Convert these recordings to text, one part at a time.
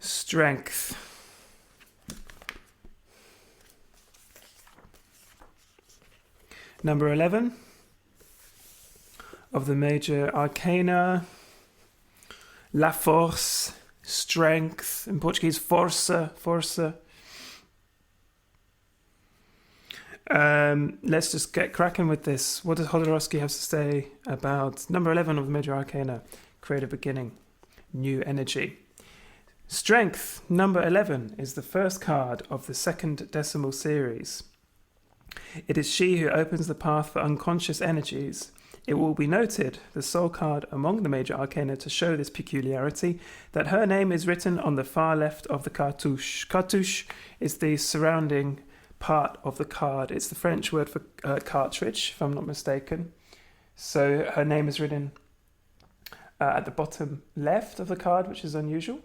Strength. Number 11 of the major arcana. La force, strength. In Portuguese, força. Let's just get cracking with this. What does Jodorowsky have to say about number 11 of the major arcana? Creative beginning, new energy. Strength, number 11, is the first card of the second decimal series. It is she who opens the path for unconscious energies. It will be noted, the sole card among the major arcana to show this peculiarity, that her name is written on the far left of the cartouche. Cartouche is the surrounding part of the card. It's the French word for cartridge, if I'm not mistaken. So her name is written at the bottom left of the card, which is unusual.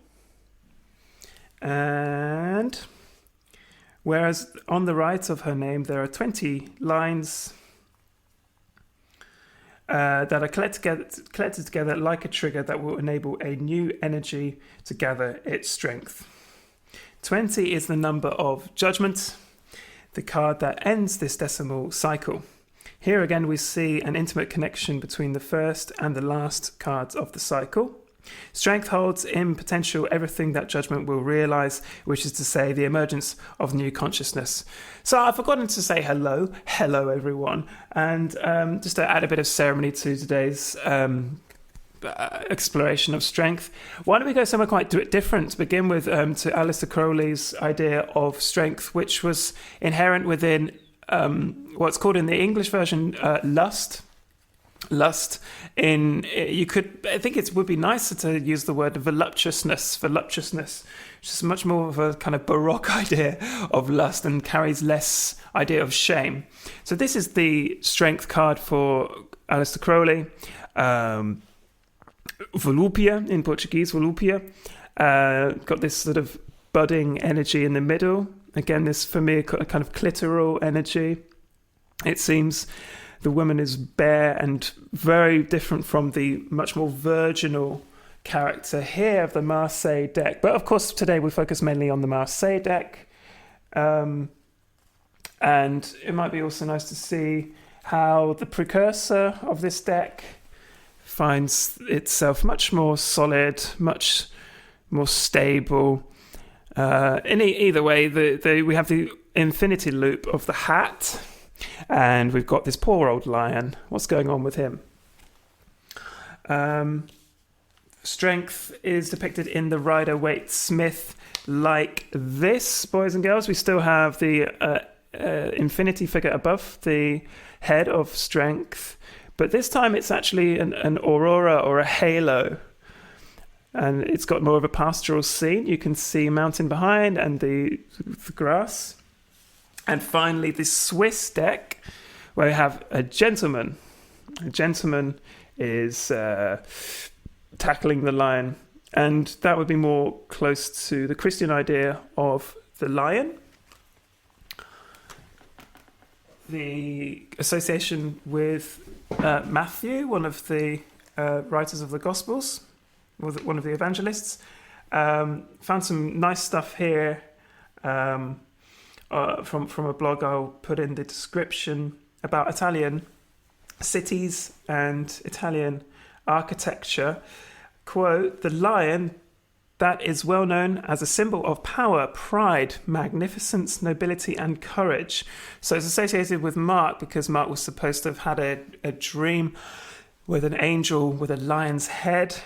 And whereas on the right of her name there are 20 lines that are collected together like a trigger that will enable a new energy to gather its strength. 20 is the number of judgment, the card that ends this decimal cycle. Here again we see an intimate connection between the first and the last cards of the cycle. Strength holds in potential everything that judgment will realize, which is to say the emergence of new consciousness. So I've forgotten to say hello everyone, and just to add a bit of ceremony to today's exploration of strength, why don't we go somewhere quite different to begin with, to Aleister Crowley's idea of strength, which was inherent within what's called in the English version lust. I think it would be nicer to use the word voluptuousness, which is much more of a kind of Baroque idea of lust and carries less idea of shame. So this is the strength card for Aleister Crowley. Volúpia, in Portuguese, volúpia. Got this sort of budding energy in the middle. Again, this, for me, a kind of clitoral energy. It seems the woman is bare and very different from the much more virginal character here of the Marseille deck. But of course, today we focus mainly on the Marseille deck. And it might be also nice to see how the precursor of this deck finds itself much more solid, much more stable. In either way, we have the infinity loop of the hat, and we've got this poor old lion. What's going on with him? Strength is depicted in the Rider-Waite-Smith like this, boys and girls. We still have the infinity figure above the head of strength, but this time it's actually an aurora or a halo, and it's got more of a pastoral scene. You can see a mountain behind and the grass. And finally, the Swiss deck, where we have a gentleman. A gentleman is tackling the lion, and that would be more close to the Christian idea of the lion. The association with Matthew, one of the writers of the Gospels, one of the evangelists, found some nice stuff here from a blog I'll put in the description about Italian cities and Italian architecture. Quote, "The lion that is well known as a symbol of power, pride, magnificence, nobility, and courage." So it's associated with Mark because Mark was supposed to have had a dream with an angel with a lion's head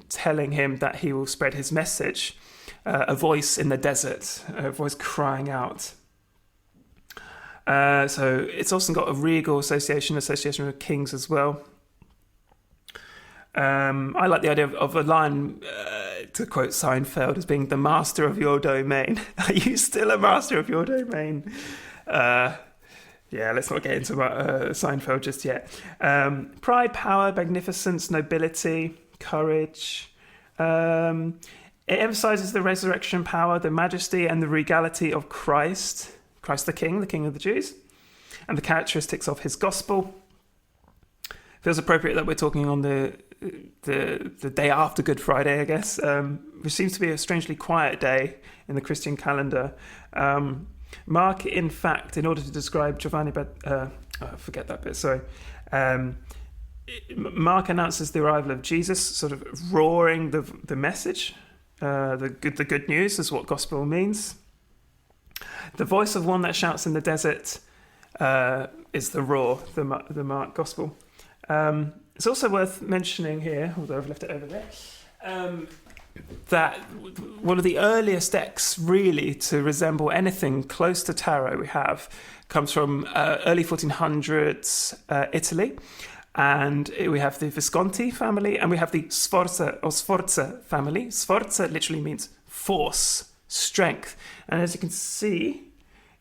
telling him that he will spread his message. A voice in the desert, a voice crying out. So it's also got a regal association with kings as well. I like the idea of a lion, to quote Seinfeld, as being the master of your domain. Are you still a master of your domain? Yeah, let's not get into Seinfeld just yet. Pride, power, magnificence, nobility, courage. It emphasizes the resurrection power, the majesty and the regality of Christ the King of the Jews, and the characteristics of his gospel. Feels appropriate that we're talking on the the day after Good Friday, I guess, which seems to be a strangely quiet day in the Christian calendar. Mark, in fact, in order to describe Giovanni, forget that bit, sorry. Mark announces the arrival of Jesus, sort of roaring the message. The good news is what gospel means. The voice of one that shouts in the desert is the roar, the Mark gospel. It's also worth mentioning here, although I've left it over there, that one of the earliest decks really to resemble anything close to tarot we have comes from early 1400s Italy. And we have the Visconti family, and we have the Sforza family. Sforza literally means force, strength. And as you can see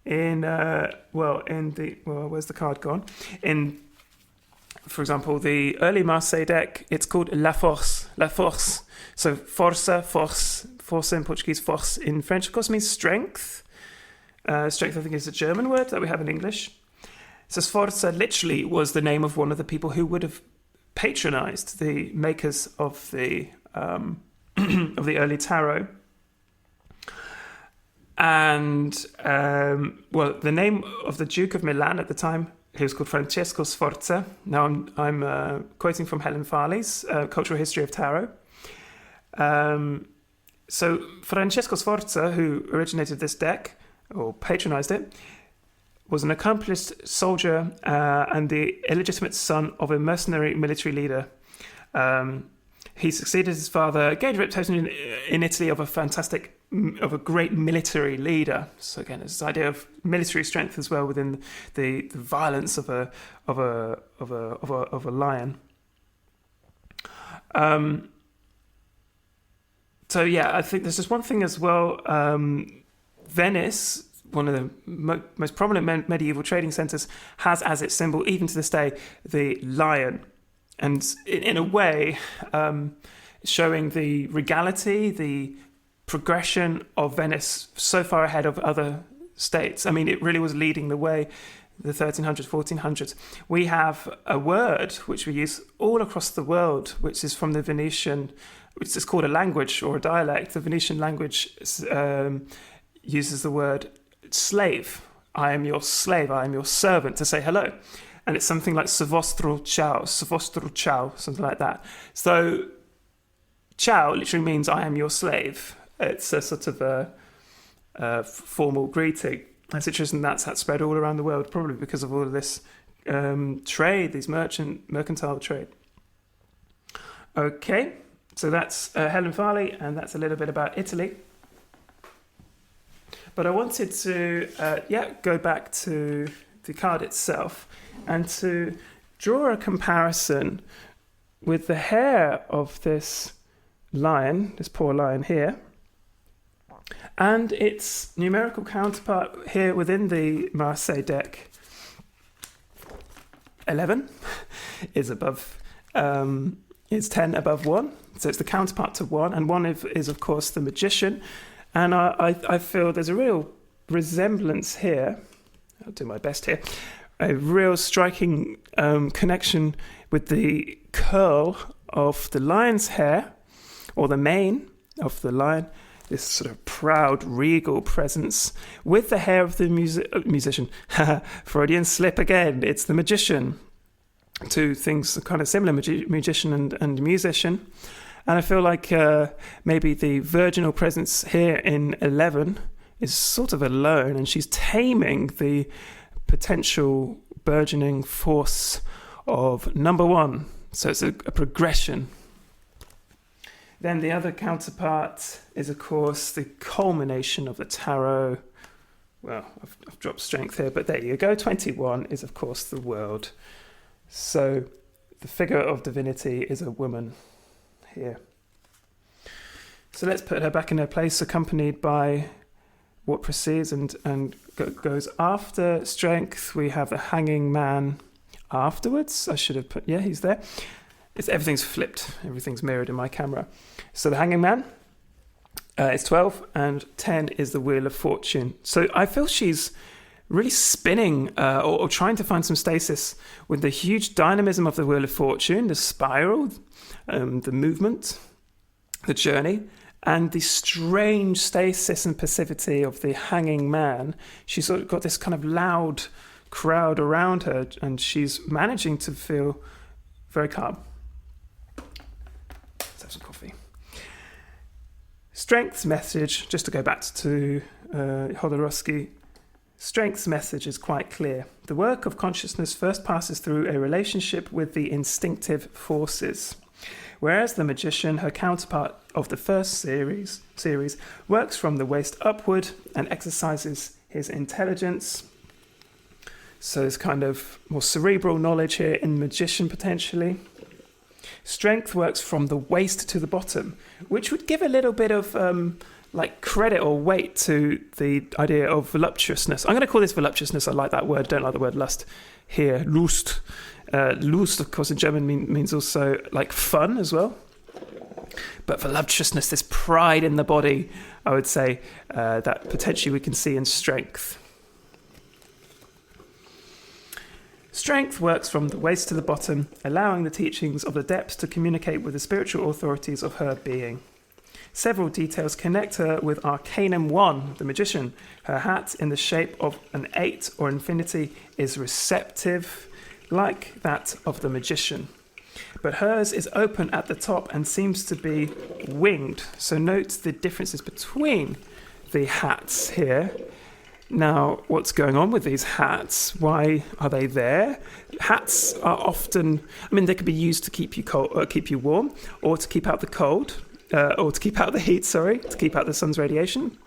where's the card gone? For example, the early Marseille deck, it's called La Force. So força, force in Portuguese, force in French, of course, means strength. Strength, I think, is a German word that we have in English. So Sforza literally was the name of one of the people who would have patronized the makers of the of the early tarot. And the name of the Duke of Milan at the time, he was called Francesco Sforza. Now I'm quoting from Helen Farley's Cultural History of Tarot. So Francesco Sforza, who originated this deck or patronized it, was an accomplished soldier and the illegitimate son of a mercenary military leader. He succeeded his father, gained a reputation in Italy of a great military leader. So again, it's this idea of military strength as well within the violence of a lion. So yeah, I think there's just one thing as well. Venice, one of the most prominent medieval trading centres, has as its symbol, even to this day, the lion. And in a way, showing the regality, the progression of Venice so far ahead of other states. I mean, it really was leading the way, the 1300s, 1400s. We have a word which we use all across the world, which is from the Venetian, which is called a language or a dialect. The Venetian language uses the word slave. I am your slave, I am your servant, to say hello. And it's something like se vostro ciao, something like that. So ciao literally means I am your slave. It's a sort of a formal greeting. It's interesting that's spread all around the world, probably because of all of this trade, these mercantile trade. Okay, so that's Helen Farley, and that's a little bit about Italy. But I wanted to go back to the card itself and to draw a comparison with the hair of this lion, this poor lion here, and its numerical counterpart here within the Marseille deck. 11 is above, it's 10 above 1, so it's the counterpart to 1, and 1 is of course the magician. And I feel there's a real resemblance here. I'll do my best here. A real striking connection with the curl of the lion's hair, or the mane of the lion, this sort of proud, regal presence, with the hair of the musician. Freudian slip again. It's the magician. Two things kind of similar, magician and musician. And I feel like maybe the virginal presence here in 11 is sort of alone, and she's taming the potential burgeoning force of number 1. So it's a progression. Then the other counterpart is, of course, the culmination of the tarot. Well, I've dropped strength here, but there you go. 21 is, of course, the world. So the figure of divinity is a woman here. So let's put her back in her place, accompanied by what precedes and goes after strength. We have the hanging man afterwards. I should have put, he's there. Everything's flipped. Everything's mirrored in my camera. So the hanging man is 12, and 10 is the wheel of fortune. So I feel she's really spinning or trying to find some stasis with the huge dynamism of the Wheel of Fortune, the spiral, the movement, the journey, and the strange stasis and passivity of the hanging man. She's sort of got this kind of loud crowd around her, and she's managing to feel very calm. Let's have some coffee. Strength's message, just to go back to Jodorowsky, Strength's message is quite clear. The work of consciousness first passes through a relationship with the instinctive forces, whereas the magician, her counterpart of the first series, works from the waist upward and exercises his intelligence. So there's kind of more cerebral knowledge here in magician potentially. Strength works from the waist to the bottom, which would give a little bit of credit or weight to the idea of voluptuousness. I'm going to call this voluptuousness. I like that word. Don't like the word lust here. Lust. Lust, of course, in German means also like fun as well. But voluptuousness, this pride in the body, I would say, that potentially we can see in strength. Strength works from the waist to the bottom, allowing the teachings of the depths to communicate with the spiritual authorities of her being. Several details connect her with Arcanum 1, the magician. Her hat, in the shape of an 8 or infinity, is receptive, like that of the magician. But hers is open at the top and seems to be winged. So note the differences between the hats here. Now, what's going on with these hats? Why are they there? Hats are often, they could be used to keep you cold, keep you warm, or to keep out the cold, or to keep out the heat, to keep out the sun's radiation.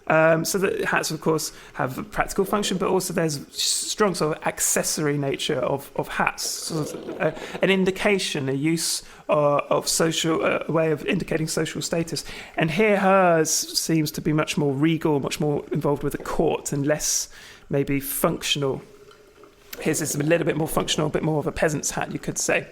So the hats, of course, have a practical function, but also there's strong sort of accessory nature of hats, sort of, an indication, a use of social, a way of indicating social status. And here hers seems to be much more regal, much more involved with the court, and less maybe functional. His is a little bit more functional, a bit more of a peasant's hat, you could say.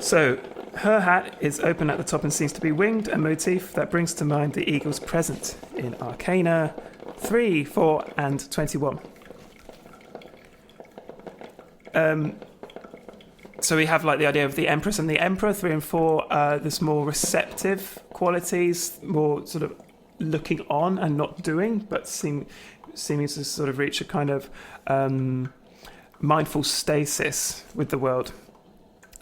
So, her hat is open at the top and seems to be winged, a motif that brings to mind the eagles present in Arcana 3, 4, and 21. So we have like the idea of the Empress and the Emperor, 3 and 4, there's more receptive qualities, more sort of looking on and not doing, but seeming to sort of reach a kind of mindful stasis with the world.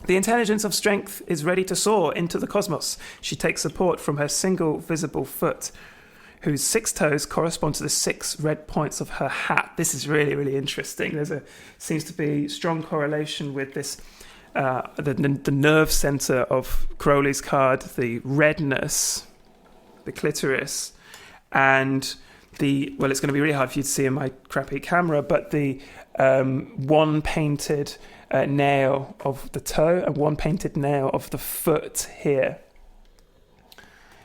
The intelligence of strength is ready to soar into the cosmos. She takes support from her single visible foot, whose 6 toes correspond to the 6 red points of her hat. This is really, really interesting. Seems to be strong correlation with this, the nerve center of Crowley's card, the redness, the clitoris, and it's going to be really hard for you to see in my crappy camera, but the one painted nail of the toe and one painted nail of the foot here.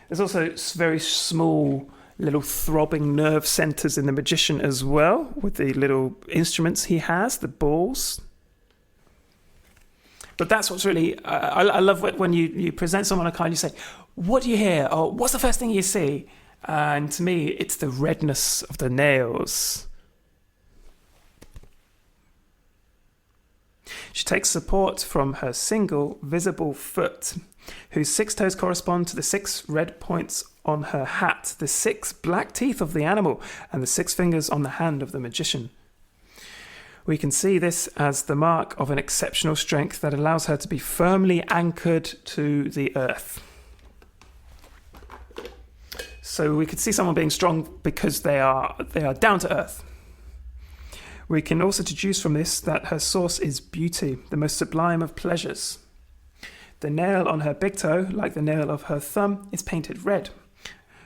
There's also very small little throbbing nerve centers in the magician as well, with the little instruments he has, the balls. But that's what's really, I love when you present someone a card, you say, what do you hear? Or what's the first thing you see? And to me, it's the redness of the nails. She takes support from her single visible foot, whose 6 toes correspond to the 6 red points on her hat, the 6 black teeth of the animal, and the 6 fingers on the hand of the magician. We can see this as the mark of an exceptional strength that allows her to be firmly anchored to the earth. So we could see someone being strong because they are down to earth. We can also deduce from this that her source is beauty, the most sublime of pleasures. The nail on her big toe, like the nail of her thumb, is painted red.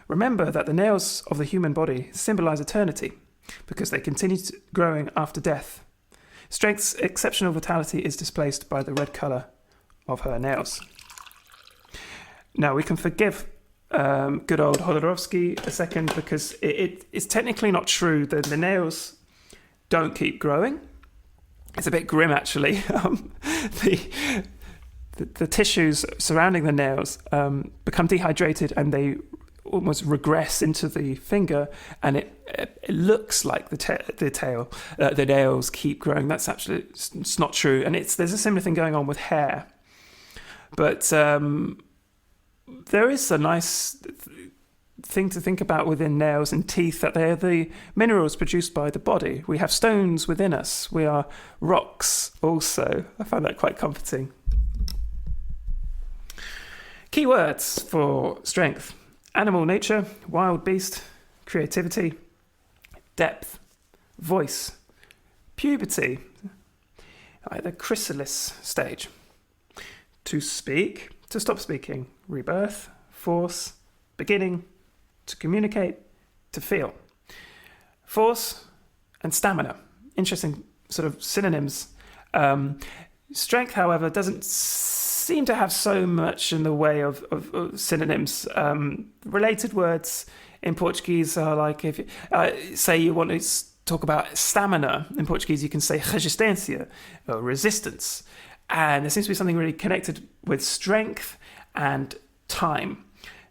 Remember that the nails of the human body symbolize eternity, because they continue growing after death. Strength's exceptional vitality is displaced by the red colour of her nails. Now we can forgive good old Jodorowsky a second, because it's technically not true that the nails don't keep growing. It's a bit grim, actually. the tissues surrounding the nails become dehydrated and they almost regress into the finger, and it looks like the nails keep growing. That's actually, it's not true. And there's a similar thing going on with hair. But there is a nice thing to think about within nails and teeth, that they're the minerals produced by the body. We have stones within us. We are rocks also. I find that quite comforting. Key words for strength: animal nature, wild beast, creativity, depth, voice, puberty, the chrysalis stage, to speak, to stop speaking, rebirth, force, beginning, to communicate, to feel. Force and stamina, interesting sort of synonyms. Strength, however, doesn't seem to have so much in the way of synonyms. Related words in Portuguese are like, if say you want to talk about stamina, in Portuguese you can say resistência, or resistance. And there seems to be something really connected with strength and time.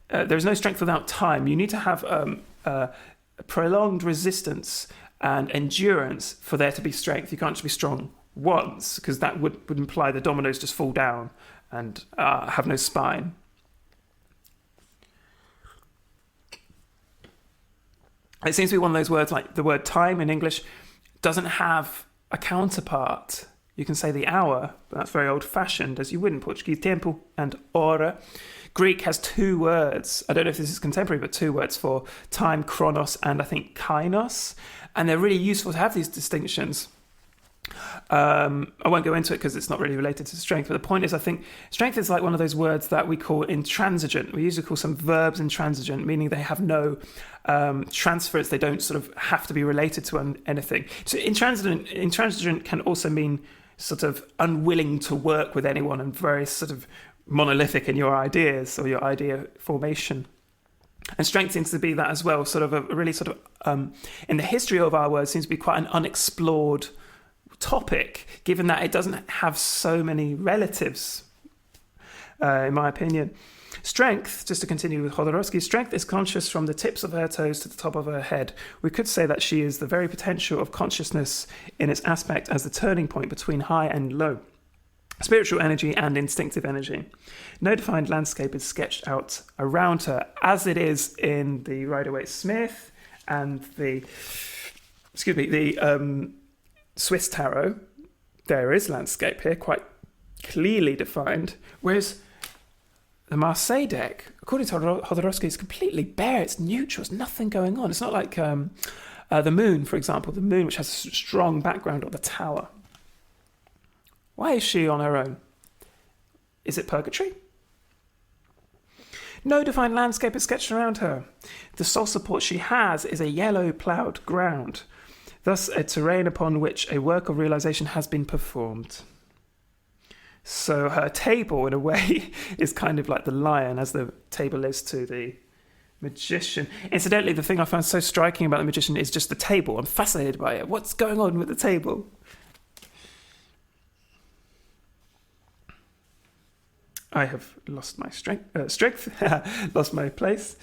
There is no strength without time. You need to have a prolonged resistance and endurance for there to be strength. You can't just be strong once, because that would imply the dominoes just fall down and have no spine. It seems to be one of those words, like the word time in English doesn't have a counterpart. You can say the hour, but that's very old-fashioned, as you would in Portuguese, tempo and hora. Greek has two words. I don't know if this is contemporary, but two words for time, chronos, and I think kainos. And they're really useful to have these distinctions. I won't go into it because it's not really related to strength, but the point is, I think strength is like one of those words that we call intransigent. We usually call some verbs intransigent, meaning they have no transference. They don't sort of have to be related to anything. So intransigent can also mean sort of unwilling to work with anyone and very sort of monolithic in your ideas or your idea formation. And strength seems to be that as well, sort of a really sort of, in the history of our words, seems to be quite an unexplored topic, given that it doesn't have so many relatives, in my opinion. Strength, just to continue with Jodorowsky, strength is conscious from the tips of her toes to the top of her head. We could say that she is the very potential of consciousness in its aspect as the turning point between high and low, spiritual energy and instinctive energy. No defined landscape is sketched out around her, as it is in the Rider-Waite-Smith and the Swiss tarot. There is landscape here, quite clearly defined, whereas the Marseille deck, according to Jodorowsky, is completely bare. It's neutral. There's nothing going on. It's not like the moon, for example. The moon, which has a strong background, or the tower. Why is she on her own? Is it purgatory? No defined landscape is sketched around her. The sole support she has is a yellow ploughed ground, thus a terrain upon which a work of realization has been performed. So her table, in a way, is kind of like the lion, as the table is to the magician. Incidentally, the thing I found so striking about the magician is just the table. I'm fascinated by it. What's going on with the table? I have lost my strength, lost my place.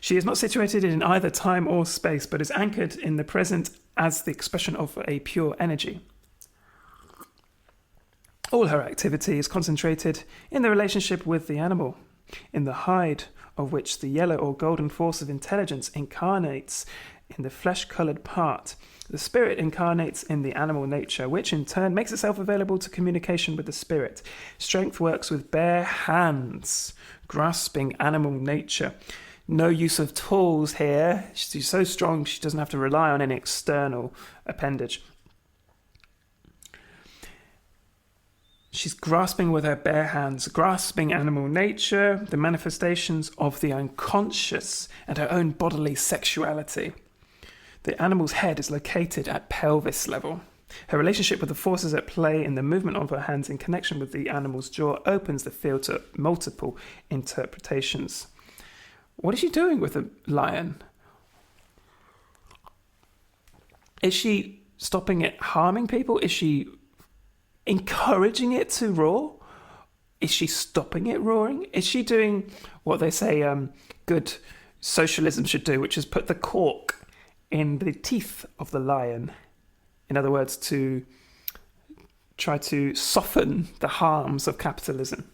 She is not situated in either time or space, but is anchored in the present as the expression of a pure energy. All her activity is concentrated in the relationship with the animal, in the hide of which the yellow or golden force of intelligence incarnates in the flesh-coloured part. The spirit incarnates in the animal nature, which in turn makes itself available to communication with the spirit. Strength works with bare hands, grasping animal nature. No use of tools here. She's so strong she doesn't have to rely on any external appendage. She's grasping with her bare hands, grasping animal nature, the manifestations of the unconscious, and her own bodily sexuality. The animal's head is located at pelvis level. Her relationship with the forces at play in the movement of her hands in connection with the animal's jaw opens the field to multiple interpretations. What is she doing with the lion? Is she stopping it harming people? Is she encouraging it to roar? Is she stopping it roaring? Is she doing what they say good socialism should do, which is put the cork in the teeth of the lion? In other words, to try to soften the harms of capitalism.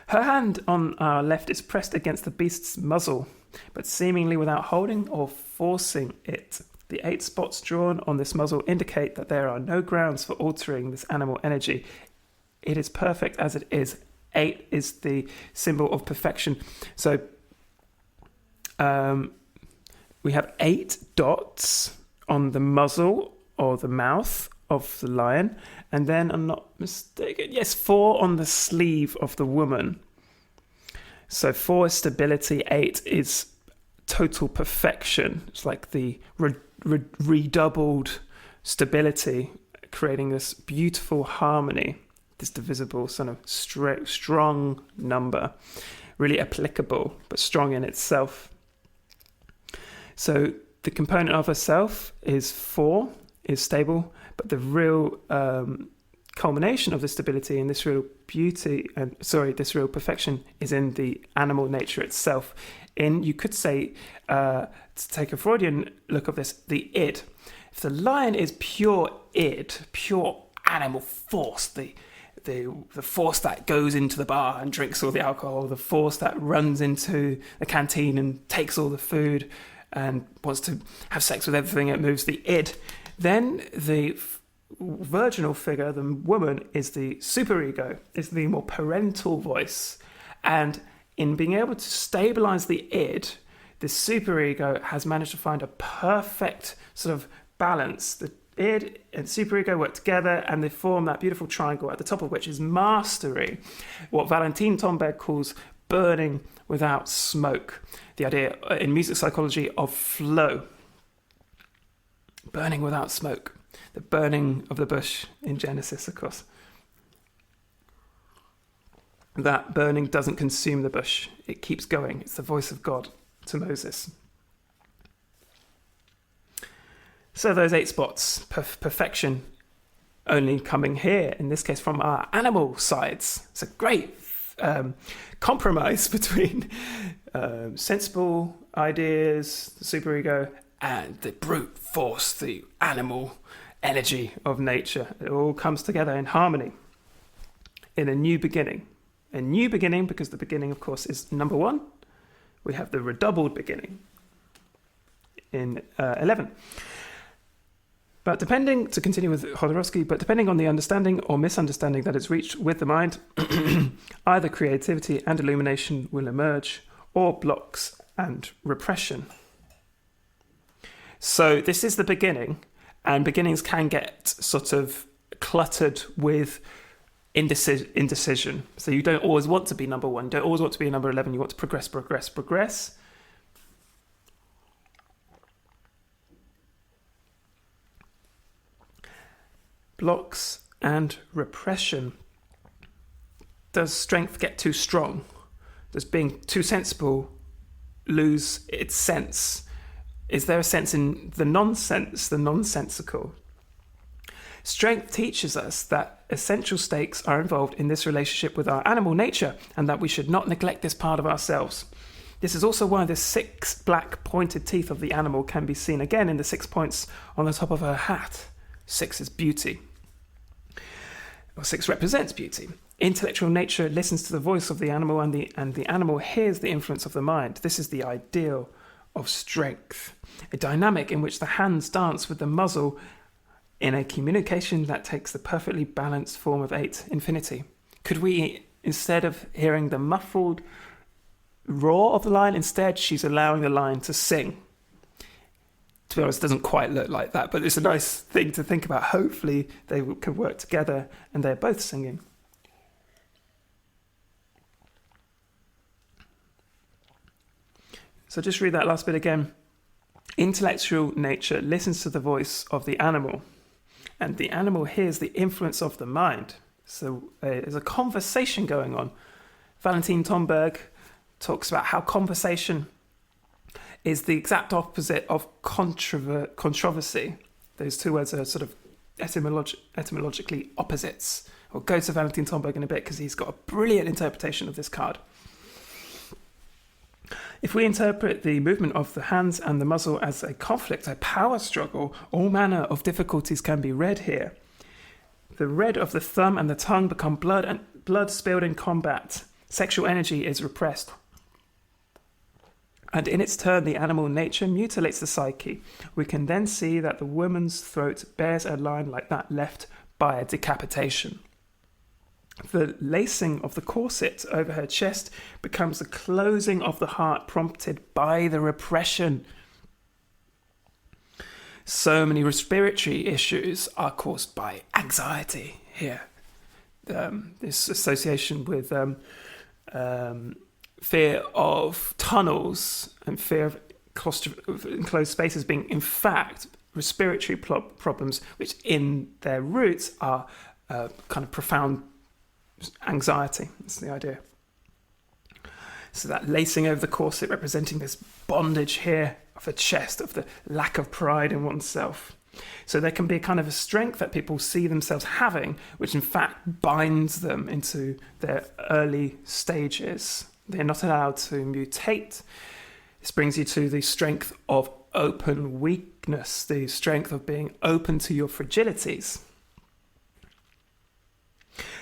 Her hand on our left is pressed against the beast's muzzle, but seemingly without holding or forcing it. The 8 spots drawn on this muzzle indicate that there are no grounds for altering this animal energy. It is perfect as it is. 8 is the symbol of perfection. So we have 8 dots on the muzzle or the mouth of the lion, and then, I'm not mistaken, yes, 4 on the sleeve of the woman. So 4 is stability, 8 is total perfection. It's like the redoubled stability, creating this beautiful harmony, this divisible sort of strong number, really applicable, but strong in itself. So the component of herself is 4, is stable, but the real culmination of the stability and this real beauty and this real perfection is in the animal nature itself. You could say, to take a Freudian look of this, the id. If the lion is pure id, pure animal force, the force that goes into the bar and drinks all the alcohol, the force that runs into the canteen and takes all the food and wants to have sex with everything that moves, the id, then the virginal figure, the woman, is the superego, is the more parental voice. And in being able to stabilize the id, the superego has managed to find a perfect sort of balance. The id and superego work together and they form that beautiful triangle, at the top of which is mastery, what Valentin Tomberg calls burning without smoke. The idea in music psychology of flow. Burning without smoke. The burning of the bush in Genesis, of course. That burning doesn't consume the bush. It keeps going. It's the voice of God to Moses. So those 8 spots, perfection, only coming here, in this case from our animal sides. It's a great compromise between sensible ideas, the superego, and the brute force, the animal energy of nature. It all comes together in harmony in a new beginning. A new beginning, because the beginning, of course, is number 1. We have the redoubled beginning in 11. But to continue with Jodorowsky, but depending on the understanding or misunderstanding that is reached with the mind, either creativity and illumination will emerge, or blocks and repression. So this is the beginning, and beginnings can get sort of cluttered with indecision. So you don't always want to be number 1, don't always want to be number 11, you want to progress. Blocks and repression. Does strength get too strong? Does being too sensible lose its sense? Is there a sense in the nonsense, the nonsensical? Strength teaches us that essential stakes are involved in this relationship with our animal nature and that we should not neglect this part of ourselves. This is also why the 6 black pointed teeth of the animal can be seen again in the 6 points on the top of her hat. 6 is beauty. Or 6 represents beauty. Intellectual nature listens to the voice of the animal and the animal hears the influence of the mind. This is the ideal of strength, a dynamic in which the hands dance with the muzzle in a communication that takes the perfectly balanced form of 8, infinity. Could we, instead of hearing the muffled roar of the lion, instead she's allowing the lion to sing? To be honest, it doesn't quite look like that, but it's a nice thing to think about. Hopefully they can work together and they're both singing. So just read that last bit again. Intellectual nature listens to the voice of the animal, and the animal hears the influence of the mind. So there's a conversation going on. Valentin Tomberg talks about how conversation is the exact opposite of controversy. Those 2 words are sort of etymologically opposites. We'll go to Valentin Tomberg in a bit because he's got a brilliant interpretation of this card. If we interpret the movement of the hands and the muzzle as a conflict, a power struggle, all manner of difficulties can be read here. The red of the thumb and the tongue become blood, and blood spilled in combat. Sexual energy is repressed. And in its turn, the animal nature mutilates the psyche. We can then see that the woman's throat bears a line like that left by a decapitation. The lacing of the corset over her chest becomes the closing of the heart prompted by the repression. So many respiratory issues are caused by anxiety here. This association with fear of tunnels and fear of enclosed spaces being, in fact, respiratory problems, which in their roots are kind of profound anxiety. That's the idea. So that lacing over the corset representing this bondage here of the chest, of the lack of pride in oneself. So there can be a kind of a strength that people see themselves having, which in fact binds them into their early stages. They're not allowed to mutate. This brings you to the strength of open weakness, the strength of being open to your fragilities.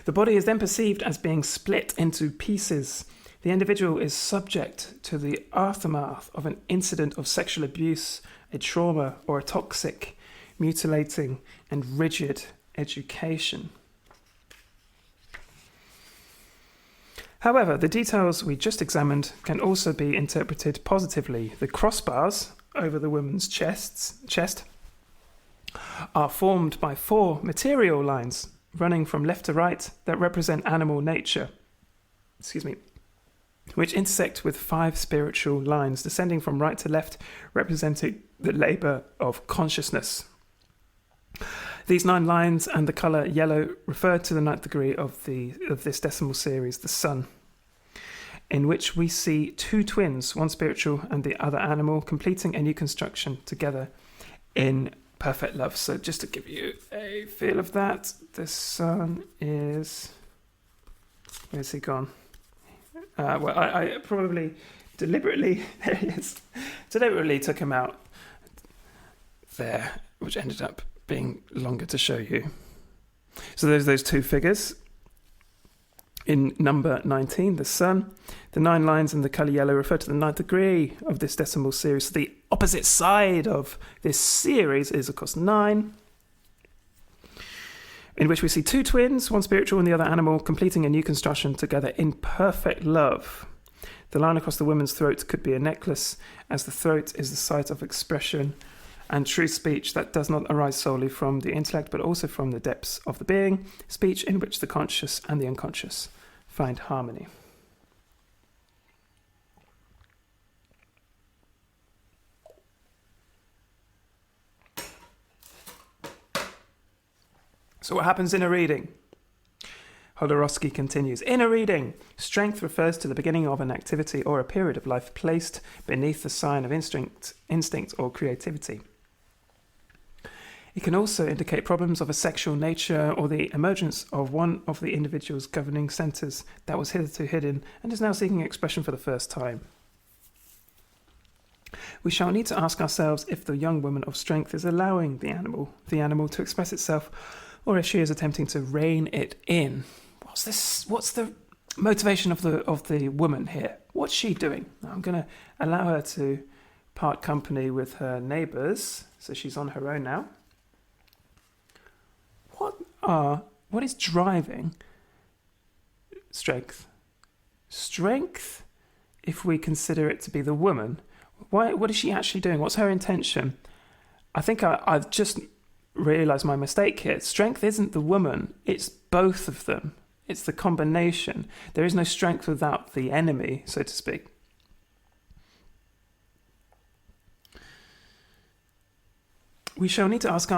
The body is then perceived as being split into pieces. The individual is subject to the aftermath of an incident of sexual abuse, a trauma, or a toxic, mutilating, and rigid education. However, the details we just examined can also be interpreted positively. The crossbars over the woman's chest are formed by 4 material lines running from left to right that represent animal nature, which intersect with 5 spiritual lines descending from right to left, representing the labour of consciousness. These 9 lines and the colour yellow refer to the 9th degree of this decimal series, the sun, in which we see 2 twins, one spiritual and the other animal, completing a new construction together in perfect love. So just to give you a feel of that, the sun is... Where's he gone? I probably deliberately... There he is. Deliberately took him out there, which ended up being longer to show you. So there's those 2 figures. In number 19, the sun, the 9 lines in the colour yellow refer to the 9th degree of this decimal series. So the opposite side of this series is, of course, 9, in which we see 2 twins, one spiritual and the other animal, completing a new construction together in perfect love. The line across the woman's throat could be a necklace, as the throat is the site of expression and true speech that does not arise solely from the intellect, but also from the depths of the being, speech in which the conscious and the unconscious find harmony. So what happens in a reading? Jodorowsky continues. In a reading, strength refers to the beginning of an activity or a period of life placed beneath the sign of instinct or creativity. It can also indicate problems of a sexual nature or the emergence of one of the individual's governing centres that was hitherto hidden and is now seeking expression for the first time. We shall need to ask ourselves if the young woman of strength is allowing the animal to express itself, or if she is attempting to rein it in. What's the motivation of the woman here? What's she doing? I'm going to allow her to part company with her neighbours, so she's on her own now. What is driving strength? Strength, if we consider it to be the woman, what is she actually doing? What's her intention? I think I've just realised my mistake here. Strength isn't the woman, it's both of them. It's the combination. There is no strength without the enemy, so to speak. We shall need to ask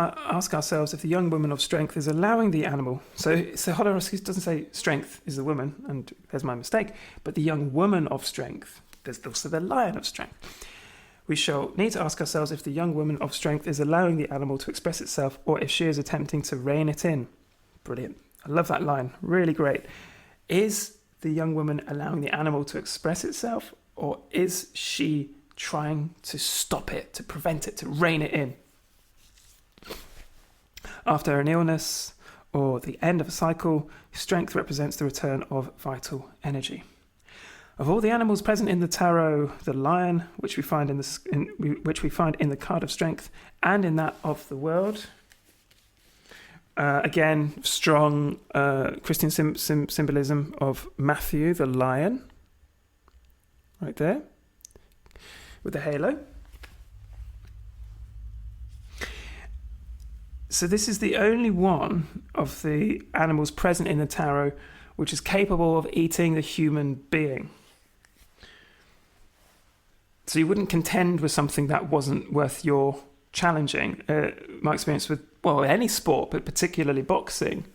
ourselves if the young woman of strength is allowing the animal. So Jodorowsky doesn't say strength is the woman, and there's my mistake, but the young woman of strength. There's also the lion of strength. we shall need to ask ourselves if the young woman of strength is allowing the animal to express itself or if she is attempting to rein it in. Brilliant. I love that line. Really great. Is the young woman allowing the animal to express itself, or is she trying to stop it, to prevent it, to rein it in? After an illness or the end of a cycle, strength represents the return of vital energy. Of all the animals present in the tarot, the lion, which we find in the card of strength, and in that of the world, again, strong Christian symbolism of Matthew, the lion, right there, with the halo. So this is the only one of the animals present in the tarot which is capable of eating the human being. So you wouldn't contend with something that wasn't worth your challenging. My experience with, any sport, but particularly boxing,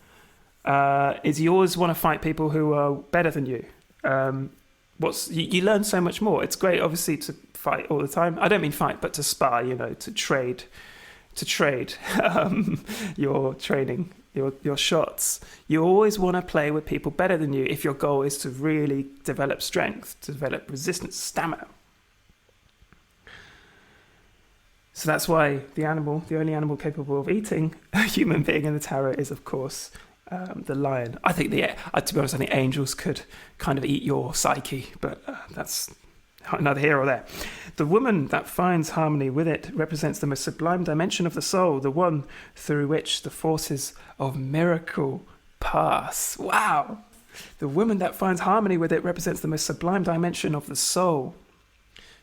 is you always want to fight people who are better than you. You learn so much more. It's great, obviously, to fight all the time. I don't mean fight, but to spar, to trade your training, your shots. You always want to play with people better than you if your goal is to really develop strength, to develop resistance, stamina. So that's why the only animal capable of eating a human being in the tarot is, of course, the lion. I think to be honest, I think angels could kind of eat your psyche, but that's neither here or there. The woman that finds harmony with it represents the most sublime dimension of the soul, the one through which the forces of miracle pass. Wow! The woman that finds harmony with it represents the most sublime dimension of the soul,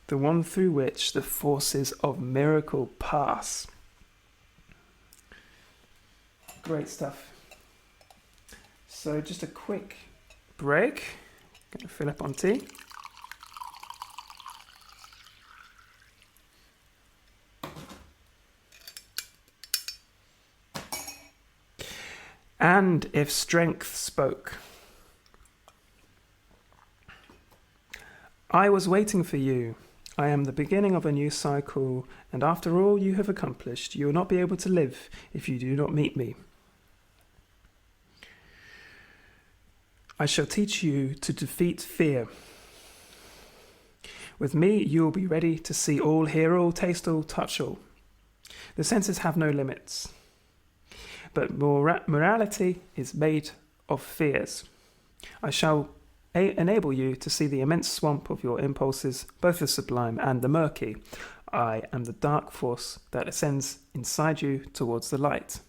the one through which the forces of miracle pass. Great stuff. So just a quick break. Going to fill up on tea. And if strength spoke. I was waiting for you. I am the beginning of a new cycle, and after all you have accomplished, you will not be able to live if you do not meet me. I shall teach you to defeat fear. With me, you will be ready to see all, hear all, taste all, touch all. The senses have no limits. But morality is made of fears. I shall enable you to see the immense swamp of your impulses, both the sublime and the murky. I am the dark force that ascends inside you towards the light.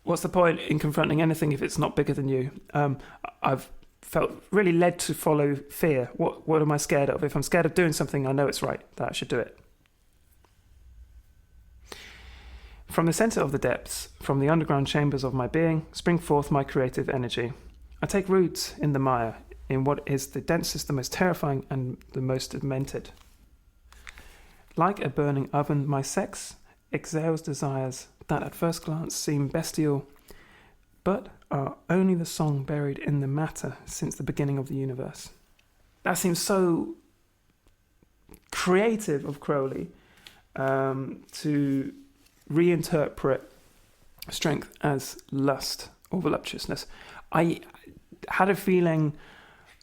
What's the point in confronting anything if it's not bigger than you? I've felt really led to follow fear. What am I scared of? If I'm scared of doing something, I know it's right, that I should do it. From the center of the depths, from the underground chambers of my being, spring forth my creative energy. I take root in the mire, in what is the densest, the most terrifying, and the most demented. Like a burning oven, my sex exhales desires that at first glance seem bestial, but are only the song buried in the matter since the beginning of the universe. That seems so creative of Crowley, to reinterpret strength as lust or voluptuousness. I had a feeling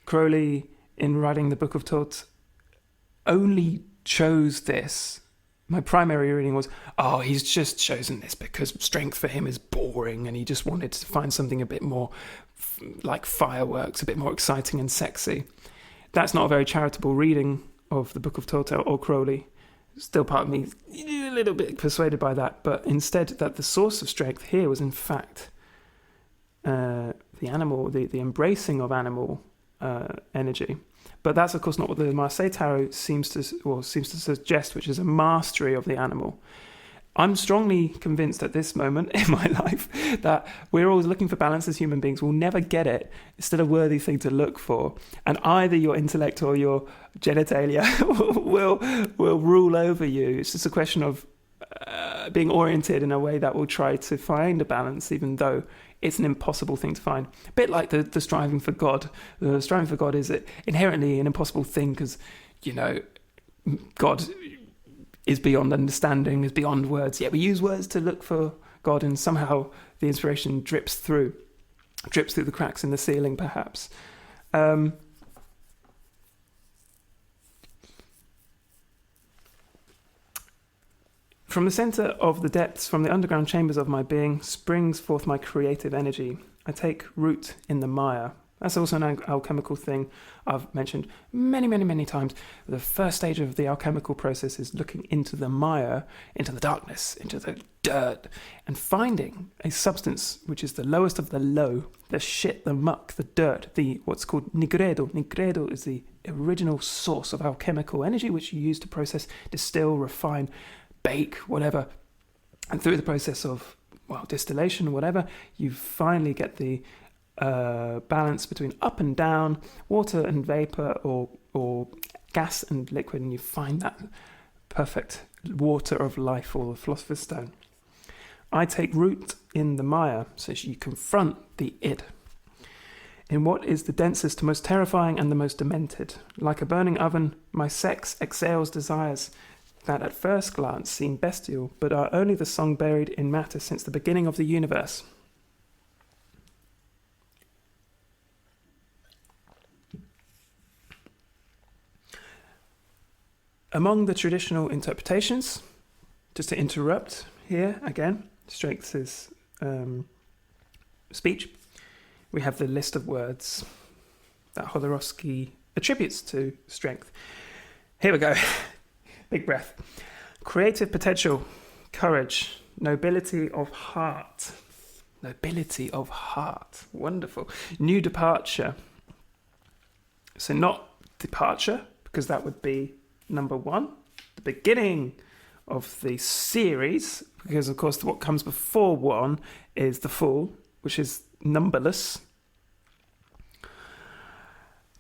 Crowley, in writing the Book of Thoth, only chose this. My primary reading was, he's just chosen this because strength for him is boring and he just wanted to find something a bit more like fireworks, a bit more exciting and sexy. That's not a very charitable reading of the Book of Thoth or Crowley. Still part of me a little bit persuaded by that, but instead that the source of strength here was in fact the animal, the embracing of animal energy. But that's of course not what the Marseille Tarot seems to suggest, which is a mastery of the animal. I'm strongly convinced at this moment in my life that we're always looking for balance as human beings. We'll never get it. It's still a worthy thing to look for. And either your intellect or your genitalia will rule over you. It's just a question of being oriented in a way that will try to find a balance, even though it's an impossible thing to find. A bit like the striving for God. The striving for God is inherently an impossible thing because God is beyond understanding, is beyond words. Yet we use words to look for God, and somehow the inspiration drips through the cracks in the ceiling, perhaps. From the centre of the depths, from the underground chambers of my being, springs forth my creative energy. I take root in the mire. That's also an alchemical thing I've mentioned many, many, many times. The first stage of the alchemical process is looking into the mire, into the darkness, into the dirt, and finding a substance which is the lowest of the low, the shit, the muck, the dirt, the what's called nigredo. Nigredo is the original source of alchemical energy, which you use to process, distill, refine, bake, whatever. And through the process of, distillation or whatever, you finally get the balance between up and down, water and vapor, or gas and liquid, and you find that perfect water of life, or the philosopher's stone. I take root in the mire, so you confront the id. In what is the densest, most terrifying, and the most demented. Like a burning oven, my sex exhales desires that at first glance seem bestial, but are only the song buried in matter since the beginning of the universe. Among the traditional interpretations, just to interrupt here again, strength is speech, we have the list of words that Jodorowsky attributes to strength. Here we go. Big breath. Creative potential, courage, nobility of heart. Nobility of heart. Wonderful. New departure. So not departure, because that would be number one, the beginning of the series, because of course what comes before one is the full, which is numberless.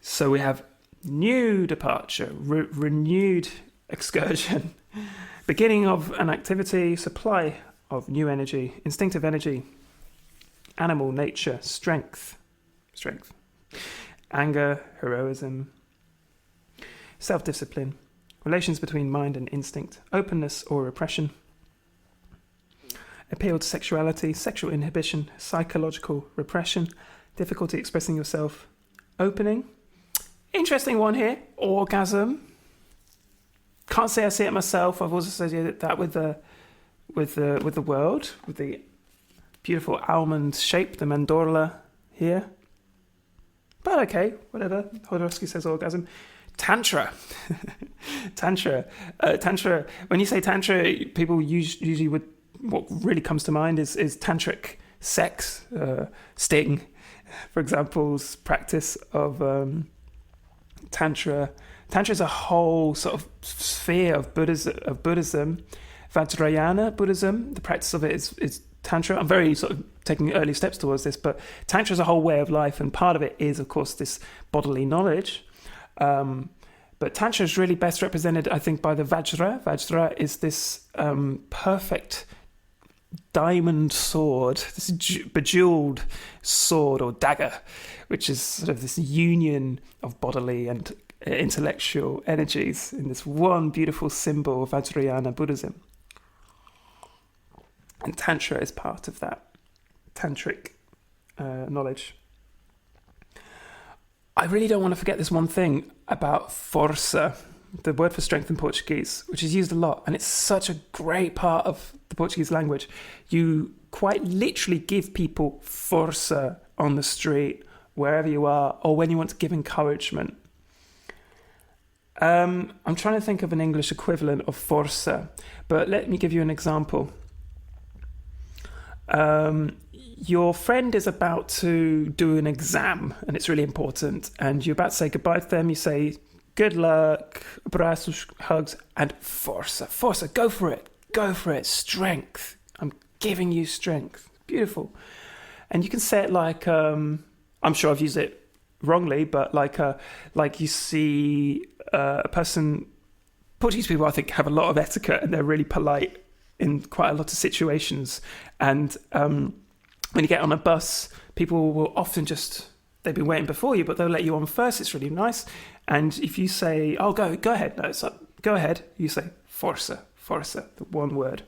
So we have new departure, renewed excursion, beginning of an activity, supply of new energy, instinctive energy, animal nature, strength, anger, heroism, self-discipline, relations between mind and instinct, openness or repression, appeal to sexuality, sexual inhibition, psychological repression, difficulty expressing yourself, opening. Interesting one here, orgasm. Can't say I see it myself. I've also associated that with the world, with the beautiful almond shape, the mandorla here. But okay, whatever. Jodorowsky says orgasm. Tantra. Tantra. When you say tantra, people usually would, what really comes to mind is tantric sex, sting, for example's practice of tantra. Tantra is a whole sort of sphere of Buddhism. Vajrayana Buddhism, the practice of it is Tantra. I'm very sort of taking early steps towards this, but Tantra is a whole way of life, and part of it is, of course, this bodily knowledge. But Tantra is really best represented, I think, by the Vajra. Vajra is this perfect diamond sword, this bejeweled sword or dagger, which is sort of this union of bodily and intellectual energies in this one beautiful symbol of Vajrayana Buddhism. And Tantra is part of that tantric knowledge. I really don't want to forget this one thing about força, the word for strength in Portuguese, which is used a lot, and it's such a great part of the Portuguese language. You quite literally give people força on the street, wherever you are, or when you want to give encouragement. I'm trying to think of an English equivalent of força, but let me give you an example. Your friend is about to do an exam and it's really important, and you're about to say goodbye to them. You say, good luck, abraços, hugs, and força, go for it, strength. I'm giving you strength. Beautiful. And you can say it like, I'm sure I've used it wrongly, but like you see a person, Portuguese people I think have a lot of etiquette and they're really polite in quite a lot of situations, and when you get on a bus, people will often just they've been waiting before you, but they'll let you on first. It's really nice. And if you say, oh, go ahead. No, go ahead. You say, forza, the one word.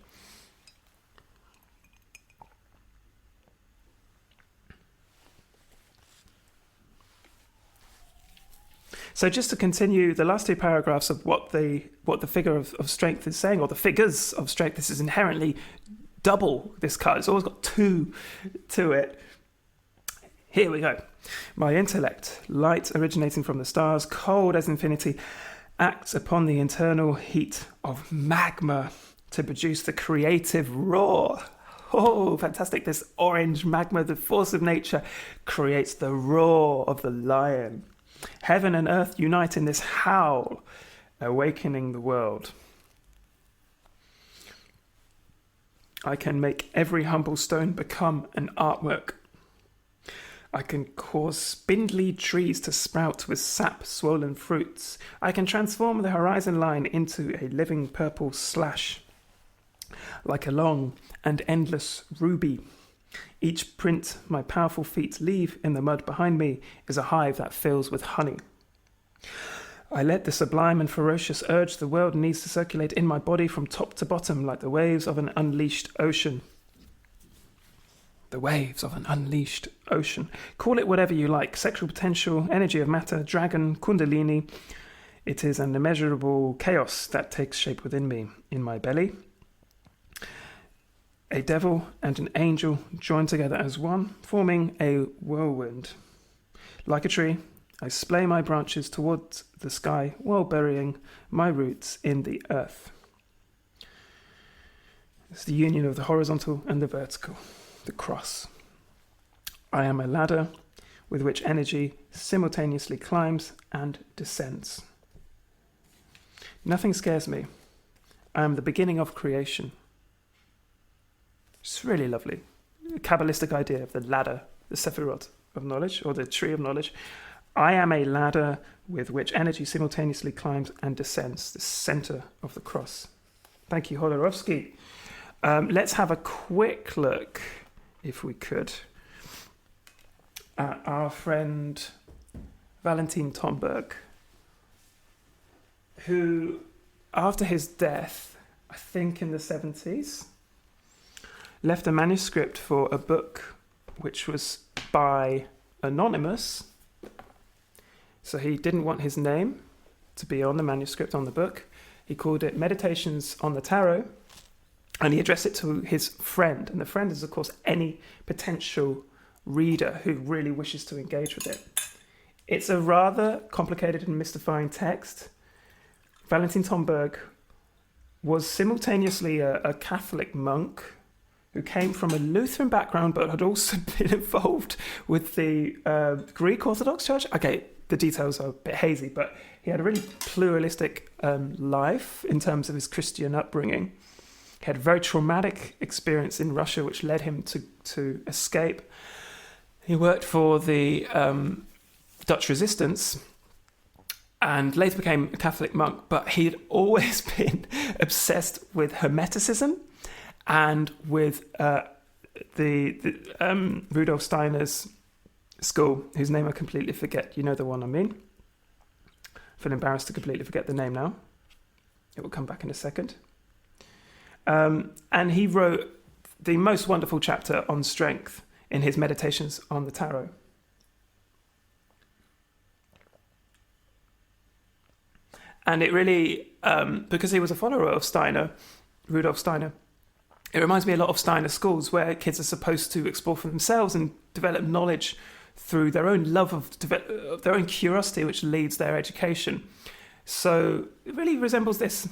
So just to continue the last two paragraphs of what the figure of strength is saying, or the figures of strength, this is inherently double this card. It's always got two to it. Here we go. My intellect, light originating from the stars, cold as infinity, acts upon the internal heat of magma to produce the creative roar. Oh, fantastic. This orange magma, the force of nature, creates the roar of the lion. Heaven and earth unite in this howl, awakening the world. I can make every humble stone become an artwork. I can cause spindly trees to sprout with sap-swollen fruits. I can transform the horizon line into a living purple slash, like a long and endless ruby. Each print my powerful feet leave in the mud behind me is a hive that fills with honey. I let the sublime and ferocious urge the world needs to circulate in my body from top to bottom like the waves of an unleashed ocean. The waves of an unleashed ocean. Call it whatever you like. Sexual potential, energy of matter, dragon, kundalini. It is an immeasurable chaos that takes shape within me, in my belly. A devil and an angel joined together as one, forming a whirlwind. Like a tree, I splay my branches towards the sky while burying my roots in the earth. It's the union of the horizontal and the vertical, the cross. I am a ladder with which energy simultaneously climbs and descends. Nothing scares me. I am the beginning of creation. It's really lovely. A Kabbalistic idea of the ladder, the Sephirot of knowledge, or the tree of knowledge. I am a ladder with which energy simultaneously climbs and descends, the center of the cross. Thank you, Jodorowsky. Let's have a quick look, if we could, at our friend Valentin Tomberg, who, after his death, I think in the 70s, left a manuscript for a book which was by Anonymous. So he didn't want his name to be on the manuscript, on the book. He called it Meditations on the Tarot, and he addressed it to his friend. And the friend is, of course, any potential reader who really wishes to engage with it. It's a rather complicated and mystifying text. Valentin Tomberg was simultaneously a Catholic monk who came from a Lutheran background but had also been involved with the Greek Orthodox Church. Okay, the details are a bit hazy, but he had a really pluralistic life in terms of his Christian upbringing. He had a very traumatic experience in Russia, which led him to escape. He worked for the Dutch resistance and later became a Catholic monk, but he had always been obsessed with Hermeticism and with Rudolf Steiner's school, whose name I completely forget. You know the one I mean. I feel embarrassed to completely forget the name now. It will come back in a second. And he wrote the most wonderful chapter on strength in his Meditations on the Tarot. And it really, because he was a follower of Steiner, Rudolf Steiner, it reminds me a lot of Steiner schools where kids are supposed to explore for themselves and develop knowledge through their own love of their own curiosity, which leads their education. So it really resembles this.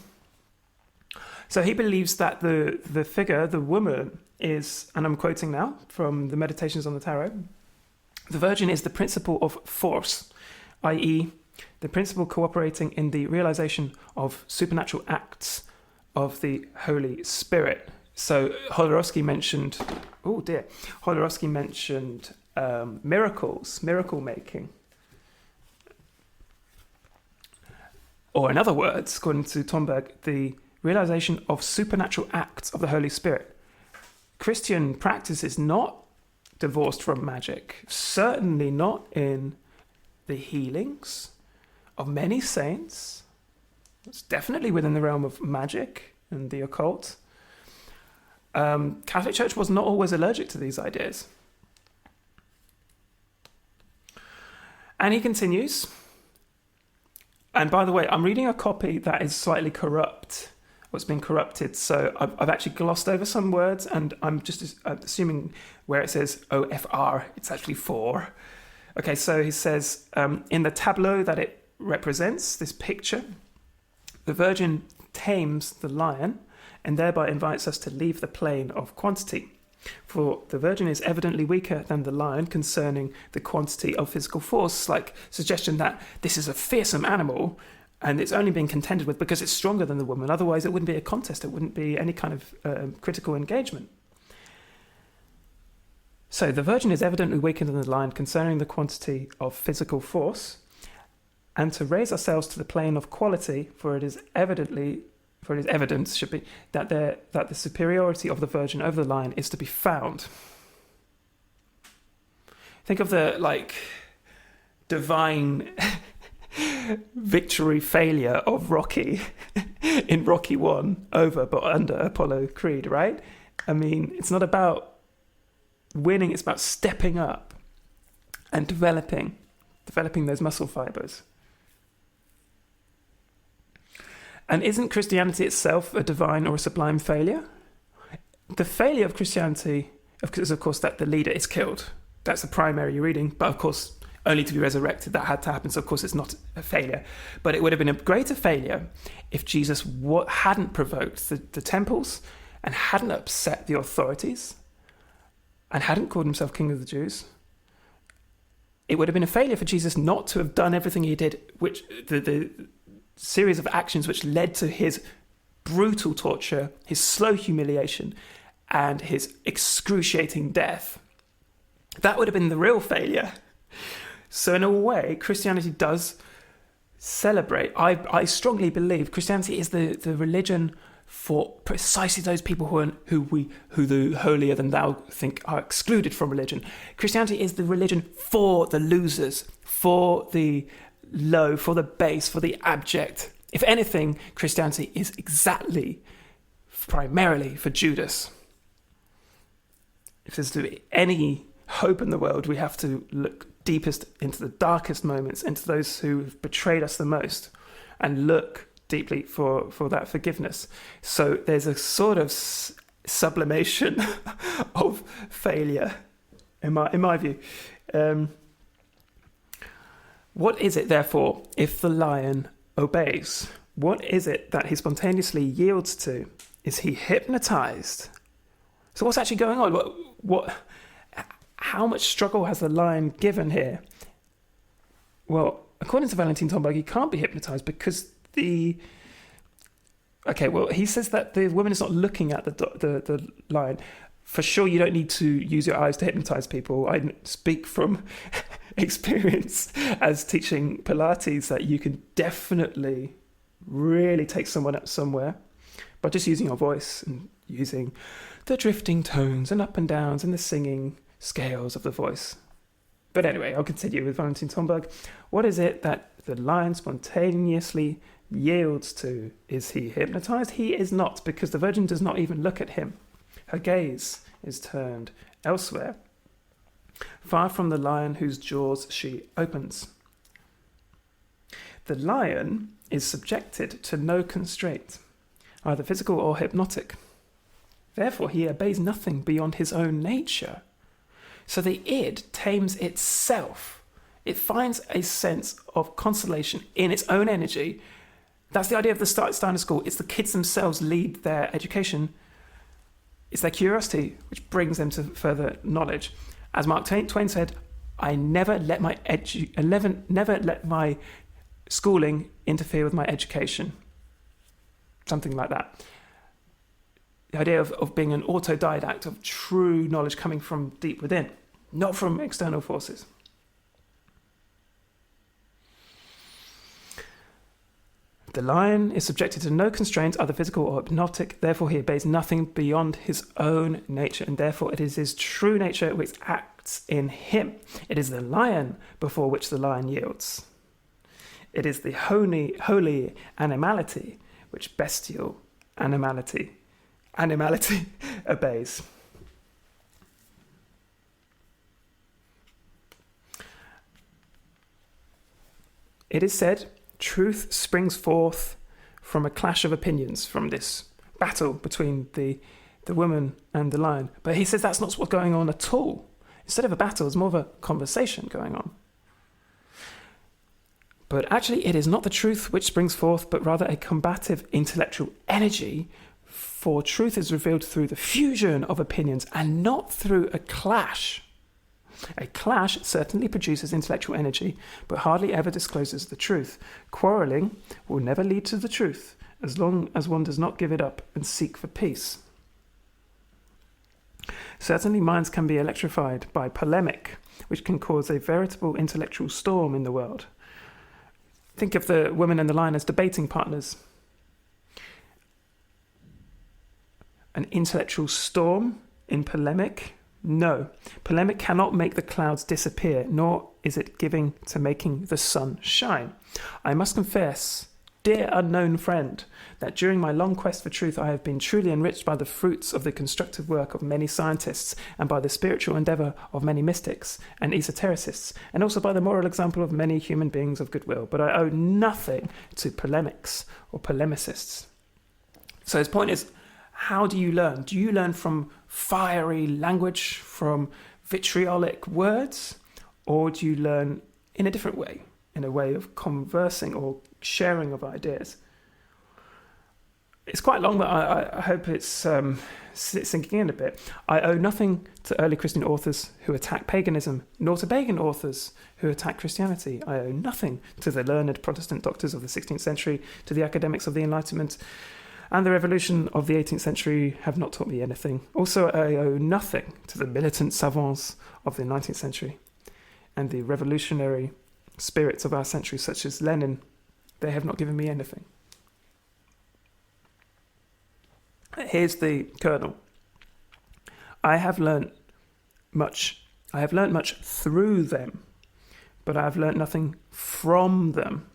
So he believes that the figure, the woman, is, and I'm quoting now from the Meditations on the Tarot, the Virgin is the principle of force, i.e., the principle cooperating in the realization of supernatural acts of the Holy Spirit. So Jodorowsky mentioned, miracles, miracle making. Or in other words, according to Tomberg, the realization of supernatural acts of the Holy Spirit. Christian practice is not divorced from magic. Certainly not in the healings of many saints. It's definitely within the realm of magic and the occult. Catholic Church was not always allergic to these ideas. And he continues. And by the way, I'm reading a copy that is slightly corrupt. It's been corrupted, so I've actually glossed over some words, and I'm just assuming where it says OFR, it's actually 4. Okay, so he says, in the tableau that it represents, this picture, the Virgin tames the lion and thereby invites us to leave the plane of quantity. For the Virgin is evidently weaker than the lion concerning the quantity of physical force, like suggestion that this is a fearsome animal and it's only being contended with because it's stronger than the woman. Otherwise, it wouldn't be a contest. It wouldn't be any kind of critical engagement. So the Virgin is evidently weaker than the lion concerning the quantity of physical force, and to raise ourselves to the plane of quality, for it is evidence should be that the superiority of the Virgin over the lion is to be found. Think of the divine victory failure of Rocky in Rocky 1 over but under Apollo Creed, right? I mean, it's not about winning, it's about stepping up and developing those muscle fibers. And isn't Christianity itself a divine or a sublime failure? The failure of Christianity is, of course, that the leader is killed. That's the primary reading, but of course, only to be resurrected. That had to happen, so of course it's not a failure. But it would have been a greater failure if Jesus hadn't provoked the temples and hadn't upset the authorities and hadn't called himself King of the Jews. It would have been a failure for Jesus not to have done everything he did, which the series of actions which led to his brutal torture, his slow humiliation, and his excruciating death. That would have been the real failure. So in a way, Christianity does celebrate. I strongly believe Christianity is the religion for precisely those people who the holier than thou think are excluded from religion. Christianity is the religion for the losers, for the low, for the base, for the abject. If anything, Christianity is exactly, primarily for Judas. If there's to be any hope in the world, we have to look deepest into the darkest moments, into those who have betrayed us the most, and look deeply for that forgiveness. So there's a sort of sublimation of failure, in my view. What is it, therefore, if the lion obeys? What is it that he spontaneously yields to? Is he hypnotized? So what's actually going on? How much struggle has the lion given here? Well, according to Valentin Tomberg, he can't be hypnotized because he says that the woman is not looking at the lion. For sure, you don't need to use your eyes to hypnotize people. I speak from experience as teaching Pilates that you can definitely really take someone up somewhere by just using your voice and using the drifting tones and up and downs and the singing scales of the voice. But anyway, I'll continue with Valentin Tomberg. What is it that the lion spontaneously yields to? Is he hypnotized? He is not, because the Virgin does not even look at him. Her gaze is turned elsewhere, far from the lion whose jaws she opens. The lion is subjected to no constraint, either physical or hypnotic. Therefore, he obeys nothing beyond his own nature. So the id tames itself. It finds a sense of consolation in its own energy. That's the idea of the Steiner School. It's the kids themselves lead their education. It's their curiosity which brings them to further knowledge. As Mark Twain said, I never let my schooling interfere with my education. Something like that. The idea of being an autodidact, of true knowledge coming from deep within, not from external forces. The lion is subjected to no constraints, either physical or hypnotic. Therefore, he obeys nothing beyond his own nature, and therefore it is his true nature which acts in him. It is the lion before which the lion yields. It is the holy animality which bestial animality obeys. It is said, truth springs forth from a clash of opinions, from this battle between the woman and the lion. But he says that's not what's going on at all. Instead of a battle, it's more of a conversation going on. But actually, it is not the truth which springs forth, but rather a combative intellectual energy, for truth is revealed through the fusion of opinions and not through a clash. A clash certainly produces intellectual energy, but hardly ever discloses the truth. Quarrelling will never lead to the truth, as long as one does not give it up and seek for peace. Certainly minds can be electrified by polemic, which can cause a veritable intellectual storm in the world. Think of the woman and the lion as debating partners. An intellectual storm in polemic? No. Polemic cannot make the clouds disappear, nor is it giving to making the sun shine. I must confess, dear unknown friend, that during my long quest for truth I have been truly enriched by the fruits of the constructive work of many scientists and by the spiritual endeavour of many mystics and esotericists, and also by the moral example of many human beings of goodwill. But I owe nothing to polemics or polemicists. So his point is, how do you learn? Do you learn from fiery language, from vitriolic words, or do you learn in a different way, in a way of conversing or sharing of ideas? It's quite long, but I hope it's sinking in a bit. I owe nothing to early Christian authors who attack paganism, nor to pagan authors who attack Christianity. I owe nothing to the learned Protestant doctors of the 16th century, to the academics of the Enlightenment, and the revolution of the 18th century have not taught me anything. Also, I owe nothing to the militant savants of the 19th century and the revolutionary spirits of our century, such as Lenin. They have not given me anything. Here's the kernel. I have learnt much through them, but I have learnt nothing from them.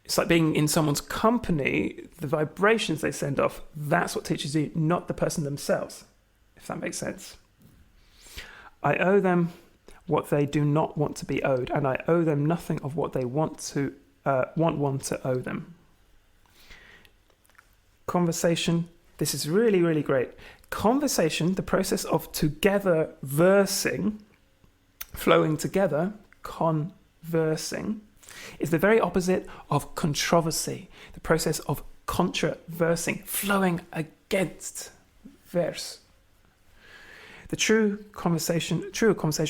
It's like being in someone's company, the vibrations they send off, that's what teaches you, not the person themselves, if that makes sense. I owe them what they do not want to be owed, and I owe them nothing of what they want one to owe them. Conversation, this is really, really great. Conversation, the process of together versing, flowing together, conversing, is the very opposite of controversy, the process of controversing, flowing against verse. The true conversation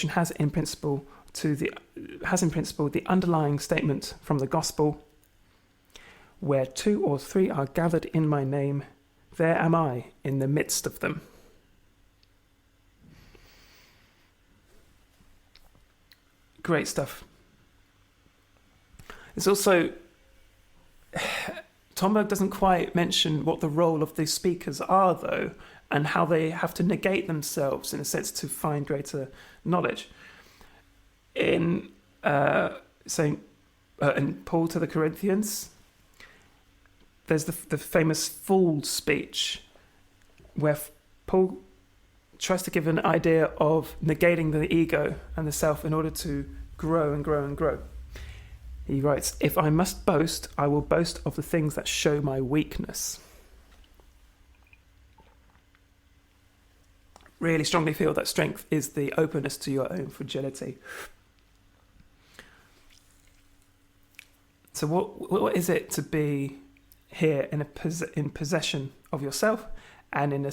has in principle the underlying statement from the gospel, where 2 or 3 are gathered in my name, there am I in the midst of them. Great stuff. There's also, Tomberg doesn't quite mention what the role of the speakers are, though, and how they have to negate themselves, in a sense, to find greater knowledge. In Paul to the Corinthians, there's the famous fool's speech, where Paul tries to give an idea of negating the ego and the self in order to grow and grow and grow. He writes, if I must boast, I will boast of the things that show my weakness. Really strongly feel that strength is the openness to your own fragility. So what is it to be here in possession of yourself and in a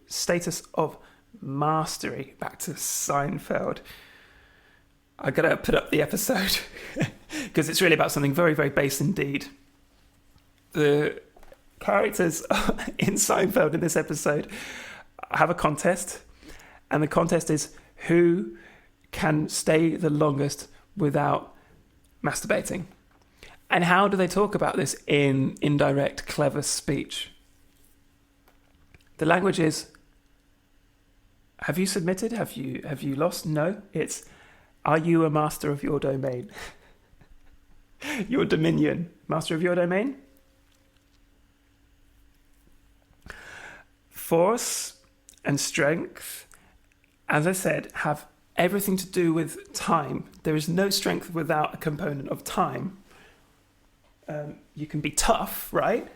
status of mastery? Back to Seinfeld. I gotta put up the episode because it's really about something very, very base indeed. The characters in Seinfeld in this episode have a contest, and the contest is who can stay the longest without masturbating. And how do they talk about this in indirect, clever speech? The language is, have you submitted? Have you lost? No. It's, are you a master of your domain? Your dominion. Master of your domain? Force and strength, as I said, have everything to do with time. There is no strength without a component of time. You can be tough, right?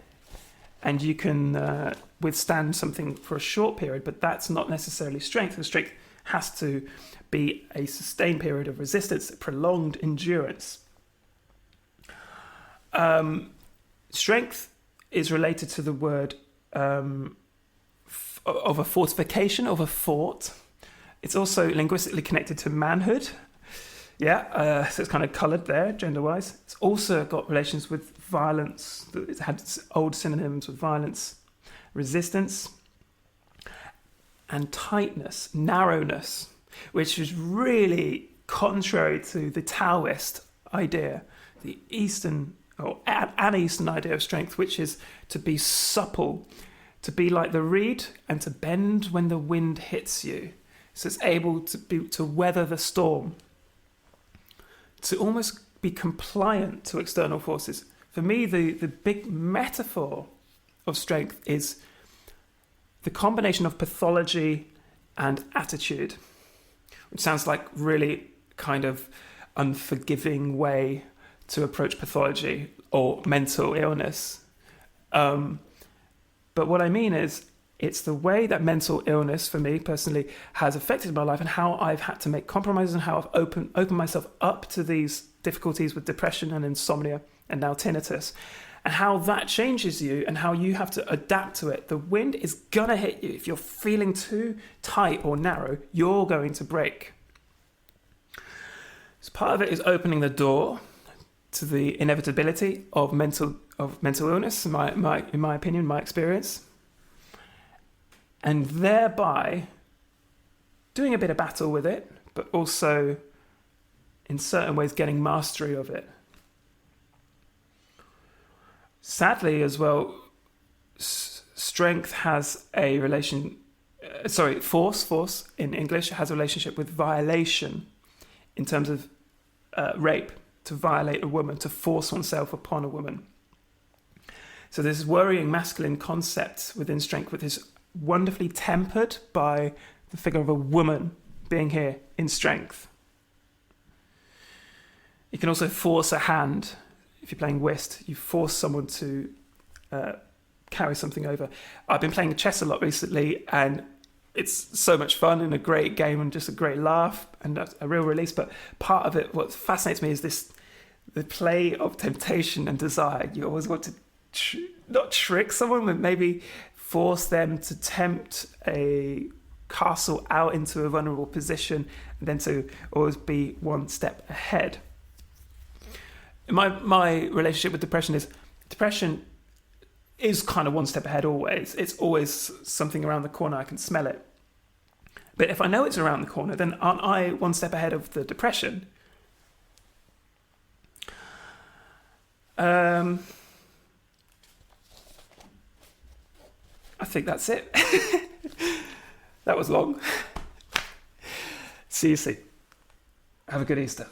And you can withstand something for a short period, but that's not necessarily strength. The strength has to be a sustained period of resistance, prolonged endurance. Strength is related to the word of a fortification, of a fort. It's also linguistically connected to manhood. Yeah, so it's kind of coloured there, gender-wise. It's also got relations with violence. It had old synonyms with violence, resistance, and tightness, narrowness, which is really contrary to the Taoist idea, the Eastern, or an Eastern idea of strength, which is to be supple, to be like the reed and to bend when the wind hits you. So it's able to weather the storm, to almost be compliant to external forces. For me, the big metaphor of strength is the combination of pathology and attitude, which sounds like really kind of unforgiving way to approach pathology or mental illness. But what I mean is, it's the way that mental illness, for me personally, has affected my life and how I've had to make compromises and how I've opened myself up to these difficulties with depression and insomnia and now tinnitus, and how that changes you and how you have to adapt to it. The wind is going to hit you. If you're feeling too tight or narrow, you're going to break. So part of it is opening the door to the inevitability of mental illness, in my opinion, my experience, and thereby doing a bit of battle with it, but also in certain ways getting mastery of it. Sadly as well, strength has a relation, force in English has a relationship with violation in terms of rape, to violate a woman, to force oneself upon a woman. So this worrying masculine concept within strength, which is wonderfully tempered by the figure of a woman being here in strength. You can also force a hand. If you're playing whist, you force someone to carry something over. I've been playing chess a lot recently, and it's so much fun and a great game and just a great laugh and a real release. But part of it, what fascinates me, is the play of temptation and desire. You always want to not trick someone, but maybe force them to tempt a castle out into a vulnerable position, and then to always be one step ahead. My relationship with depression is kind of one step ahead always. It's always something around the corner. I can smell it. But if I know it's around the corner, then aren't I one step ahead of the depression? I think that's it. That was long. See you soon. Have a good Easter.